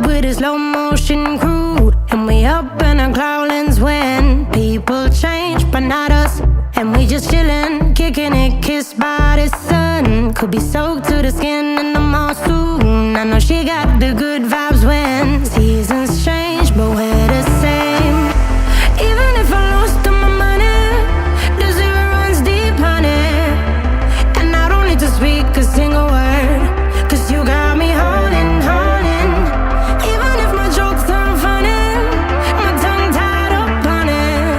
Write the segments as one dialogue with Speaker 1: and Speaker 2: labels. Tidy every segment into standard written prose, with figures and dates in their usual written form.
Speaker 1: with a slow motion crew, and we up in our growlings when people change, but not us. And we just chillin', kicking it, kissed by the sun. Could be soaked to the skin in the mall soon. I know she got the good vibes when seasons change, but we're the same. Even if I lost all my money, the zero runs deep, honey. And I don't need to speak a single word, 'cause you got me holding, holding. Even if my jokes aren't funny, my tongue tied up on it.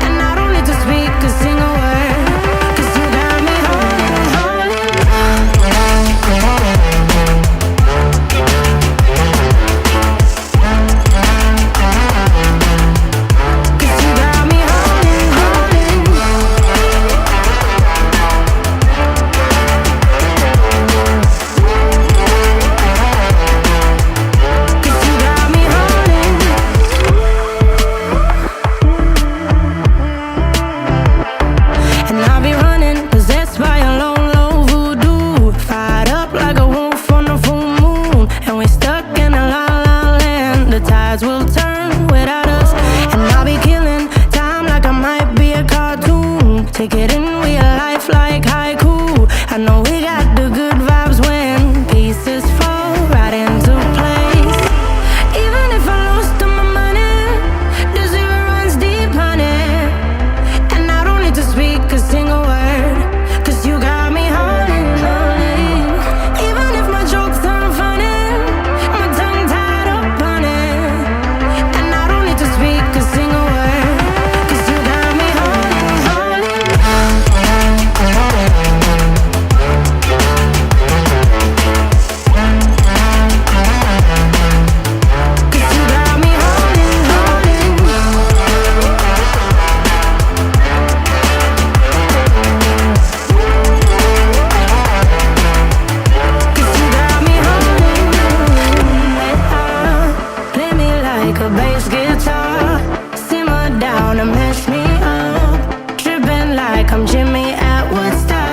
Speaker 1: And I don't need to speak a single word, 'cause you got me holding, holding. 'Cause you got me holding, holding. 'Cause you got me holding. And I'll be running, possessed by a low, low voodoo. Fired up like a wolf on a full moon. And we're stuck in a la la land. The tides will turn without us. And I'll be killing time like I might be a cartoon. Take it in real life like haiku. I know we got the good vibes when pieces fall right into place. Even if I lost all my money, the zero runs deep, honey. And I don't need to speak a single word, 'cause you got me holding, holding. Even if my jokes aren't funny, my tongue tied up on it. And I don't need to speak a single word, 'cause you got me holding, holding. 'Cause you got me holding, holding. 'Cause you got me holding. Play me like a bass guitar, simmer down and mash me up, tripping like I'm Jimmy at Woodstock.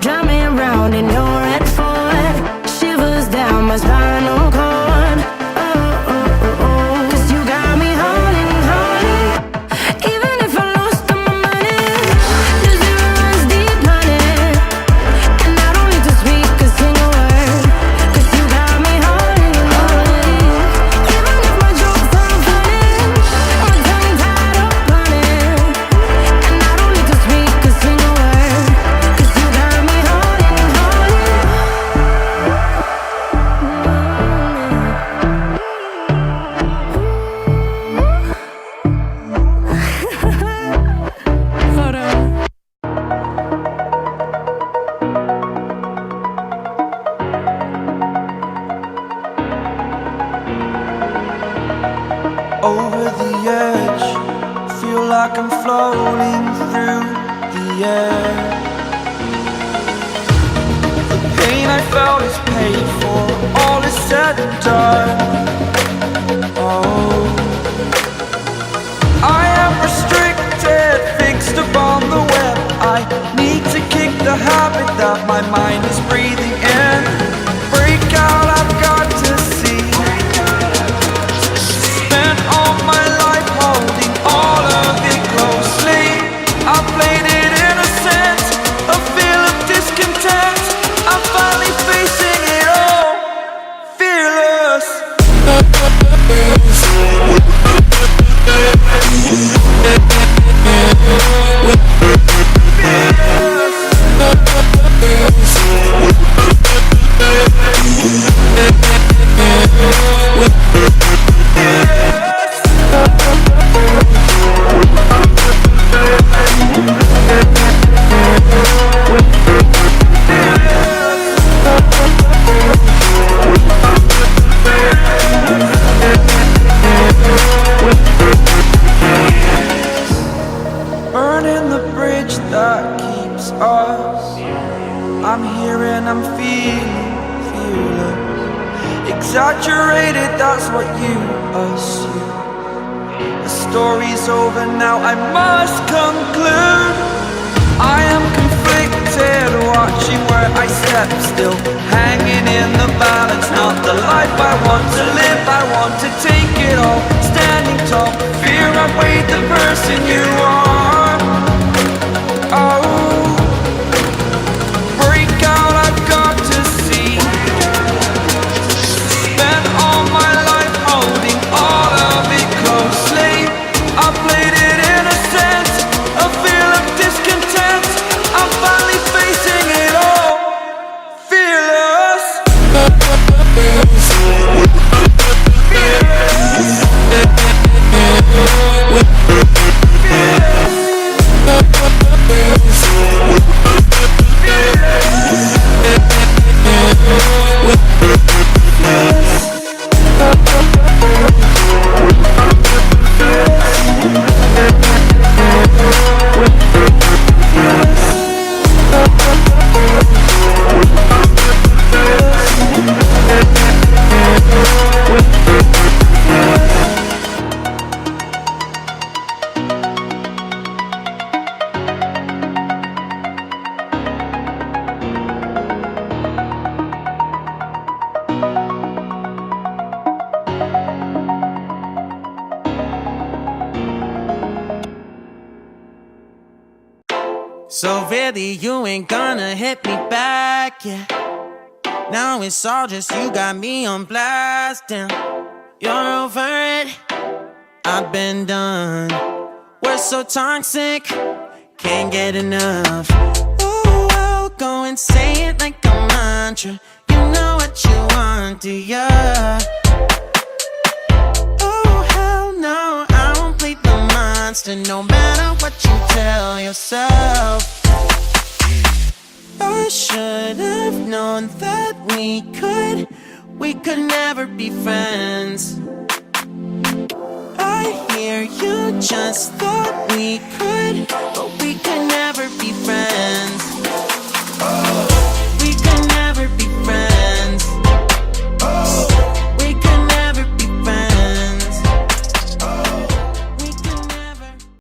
Speaker 1: Drumming round in your red Ford, shivers down my spinal cord. Oh, oh, oh, oh. 'Cause you got me holding, holding. Even if I lost all my money, the zero runs deep, honey. And I don't need to speak a single word, 'cause you got me holding, holding. Even if my jokes aren't funny, my tongue tied up on it. And I don't need to speak a single word, 'cause you got me holding, holding. Hold on.
Speaker 2: Over the edge, feel like I'm floating through the air. The pain I felt is paid for, all is said and done. Oh, I am restricted, fixed upon the web. I need to kick the habit that my mind is breathing in. Break out, I've got to see. Spent all my life holding all of it closely. I played it innocent, a feel of discontent. I'm finally facing it all, fearless. Burning the bridge that keeps us. I'm here and I'm feeling fearless. Exaggerated, that's what you assume. The story's over now, I must conclude. I am conflicted, watching where I step still, hanging in the back. So really you ain't gonna hit me back, yeah. Now it's all just you got me on blast, damn. You're over it, I've been done. We're so toxic, can't get enough. Ooh, I'll go and say it like a mantra. You know what you want, do ya? Oh hell no, I won't play the monster, no matter what you tell yourself. I should have known that we could never be friends. I hear you just thought we could, but we could never be friends.